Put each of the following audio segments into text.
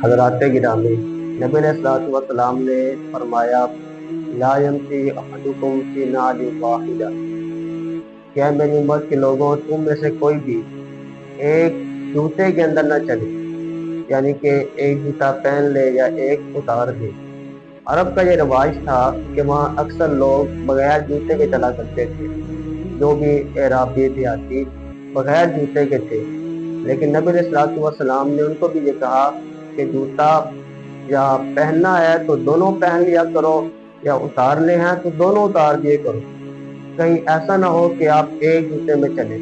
حضرات گرامی، نبی علیہ الصلوۃ والسلام نے فرمایا لا یمشی احدکم فی نعل واحدہ، کیا میری امت کے لوگوں تم میں سے کوئی بھی ایک جوتے کے اندر نہ چلے، یعنی کہ ایک جوتا پہن لے یا ایک اتار دے۔ عرب کا یہ رواج تھا کہ وہاں اکثر لوگ بغیر جوتے کے چلا کرتے تھے، جو بھی اعرابی دیہاتی بغیر جوتے کے تھے، لیکن نبی علیہ الصلوۃ والسلام نے ان کو بھی یہ کہا کہ جوتا یا پہننا ہے تو دونوں پہن لیا کرو، یا اتارنے ہیں تو دونوں اتار دیے کرو، کہیں ایسا نہ ہو کہ آپ ایک جوتے میں چلیں۔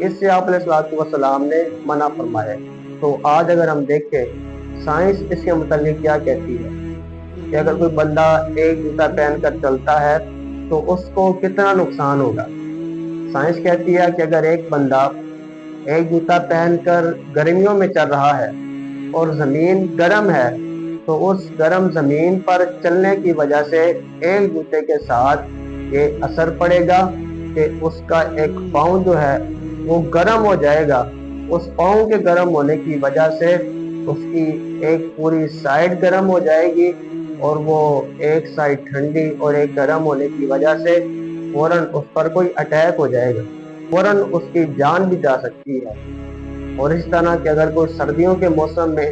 اس سے آپ علیہ الصلوۃ والسلام نے منع فرمایا ہے۔ تو آج اگر ہم دیکھیں سائنس اس کے متعلق کیا کہتی ہے کہ اگر کوئی بندہ ایک جوتا پہن کر چلتا ہے تو اس کو کتنا نقصان ہوگا۔ سائنس کہتی ہے کہ اگر ایک بندہ ایک جوتا پہن کر گرمیوں میں چل رہا ہے اور زمین گرم ہے تو اس گرم زمین پر چلنے کی وجہ سے ایک جوتے کے ساتھ یہ اثر پڑے گا کہ اس کا ایک پاؤں جو ہے وہ گرم ہو جائے گا۔ اس پاؤں کے گرم ہونے کی وجہ سے اس کی ایک پوری سائڈ گرم ہو جائے گی، اور وہ ایک سائڈ ٹھنڈی اور ایک گرم ہونے کی وجہ سے فوراً اس پر کوئی اٹیک ہو جائے گا، فوراً اس کی جان بھی جا سکتی ہے۔ اور اس طرح کہ اگر کوئی سردیوں کے موسم میں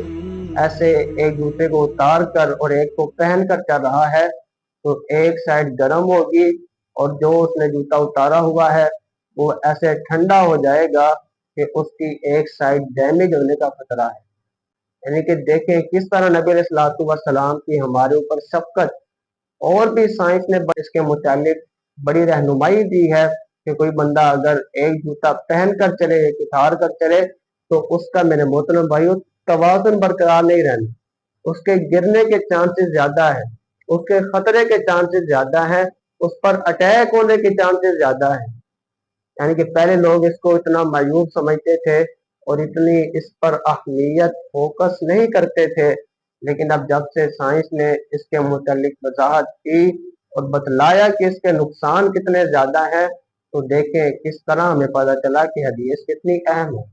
ایسے ایک جوتے کو اتار کر اور ایک کو پہن کر چل رہا ہے تو ایک سائڈ گرم ہوگی، اور جو اس نے جوتا اتارا ہوا ہے وہ ایسے ٹھنڈا ہو جائے گا کہ اس کی ایک سائڈ ڈیمیج ہونے کا خطرہ ہے۔ یعنی کہ دیکھیں کس طرح نبی علیہ الصلوۃ والسلام کی ہمارے اوپر شفقت، اور بھی سائنس نے اس کے متعلق بڑی رہنمائی دی ہے کہ کوئی بندہ اگر ایک جوتا پہن کر چلے، ایک اتار کر چلے، تو اس کا میرے محترم بھائیو توازن برقرار نہیں رہنا، اس کے گرنے کے چانسز زیادہ ہیں، اس کے خطرے کے چانسز زیادہ ہیں، اس پر اٹیک ہونے کے چانسز زیادہ ہیں۔ یعنی کہ پہلے لوگ اس کو اتنا مایوب سمجھتے تھے اور اتنی اس پر اہمیت فوکس نہیں کرتے تھے، لیکن اب جب سے سائنس نے اس کے متعلق وضاحت کی اور بتلایا کہ اس کے نقصان کتنے زیادہ ہیں، تو دیکھیں کس طرح ہمیں پتہ چلا کہ حدیث کتنی اہم ہے۔